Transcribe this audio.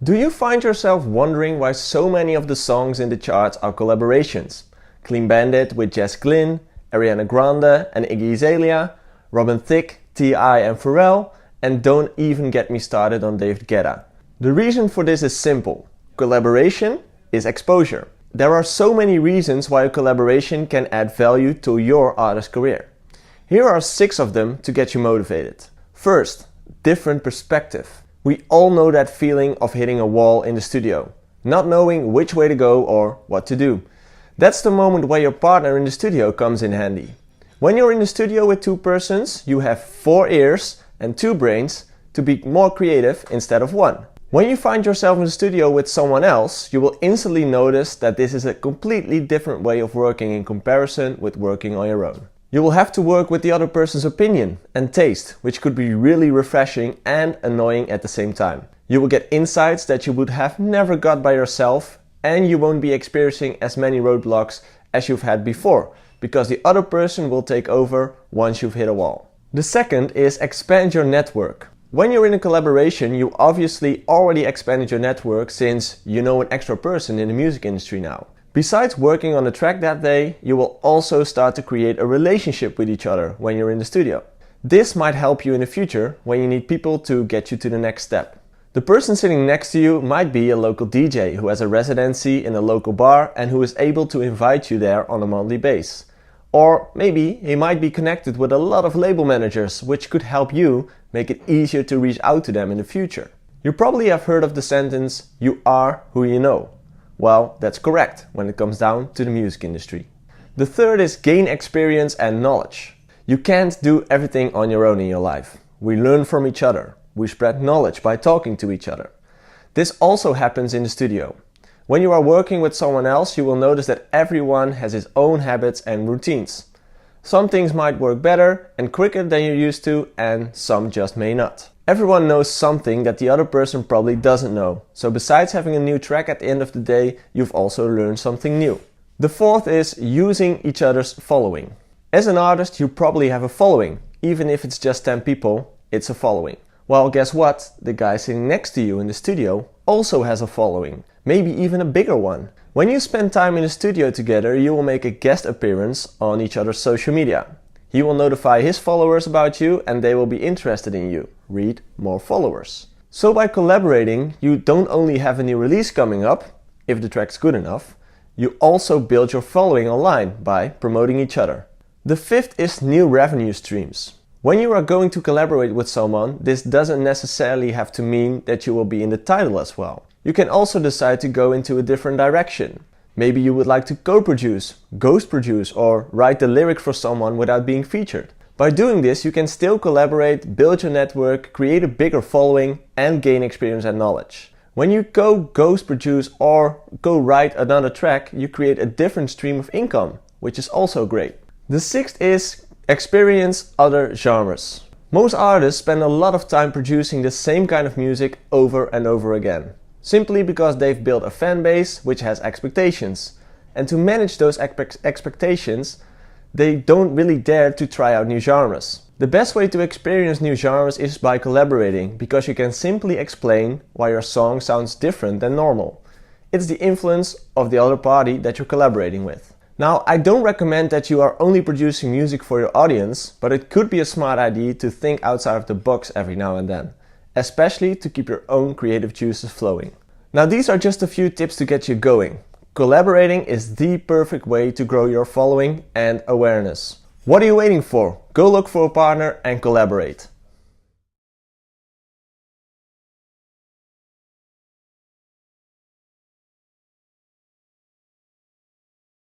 Do you find yourself wondering why so many of the songs in the charts are collaborations? Clean Bandit with Jess Glynn, Ariana Grande and Iggy Azalea, Robin Thicke, T.I. and Pharrell, and don't even get me started on David Guetta. The reason for this is simple. Collaboration is exposure. There are so many reasons why a collaboration can add value to your artist career. Here are 6 of them to get you motivated. First, different perspective. We all know that feeling of hitting a wall in the studio, not knowing which way to go or what to do. That's the moment where your partner in the studio comes in handy. When you're in the studio with 2 persons, you have 4 ears and 2 brains to be more creative instead of 1. When you find yourself in the studio with someone else, you will instantly notice that this is a completely different way of working in comparison with working on your own. You will have to work with the other person's opinion and taste, which could be really refreshing and annoying at the same time. You will get insights that you would have never got by yourself, and you won't be experiencing as many roadblocks as you've had before, because the other person will take over once you've hit a wall. The second is expand your network. When you're in a collaboration, you obviously already expanded your network since you know an extra person in the music industry now. Besides working on the track that day, you will also start to create a relationship with each other when you're in the studio. This might help you in the future when you need people to get you to the next step. The person sitting next to you might be a local DJ who has a residency in a local bar and who is able to invite you there on a monthly basis. Or maybe he might be connected with a lot of label managers, which could help you make it easier to reach out to them in the future. You probably have heard of the sentence, "You are who you know." Well, that's correct when it comes down to the music industry. The third is gain experience and knowledge. You can't do everything on your own in your life. We learn from each other. We spread knowledge by talking to each other. This also happens in the studio. When you are working with someone else, you will notice that everyone has his own habits and routines. Some things might work better and quicker than you're used to, and some just may not. Everyone knows something that the other person probably doesn't know. So besides having a new track at the end of the day, you've also learned something new. The fourth is using each other's following. As an artist, you probably have a following. Even if it's just 10 people, it's a following. Well, guess what? The guy sitting next to you in the studio also has a following. Maybe even a bigger one. When you spend time in the studio together, you will make a guest appearance on each other's social media. He will notify his followers about you and they will be interested in you. Read more followers. So by collaborating, you don't only have a new release coming up, if the track's good enough, you also build your following online by promoting each other. The fifth is new revenue streams. When you are going to collaborate with someone, this doesn't necessarily have to mean that you will be in the title as well. You can also decide to go into a different direction. Maybe you would like to co-produce, ghost produce, or write the lyric for someone without being featured. By doing this, you can still collaborate, build your network, create a bigger following, and gain experience and knowledge. When you go ghost produce or go write another track, you create a different stream of income, which is also great. The sixth is experience other genres. Most artists spend a lot of time producing the same kind of music over and over again. Simply because they've built a fan base which has expectations. And to manage those expectations, they don't really dare to try out new genres. The best way to experience new genres is by collaborating, because you can simply explain why your song sounds different than normal. It's the influence of the other party that you're collaborating with. Now, I don't recommend that you are only producing music for your audience, but it could be a smart idea to think outside of the box every now and then. Especially to keep your own creative juices flowing. Now these are just a few tips to get you going. Collaborating is the perfect way to grow your following and awareness. What are you waiting for? Go look for a partner and collaborate.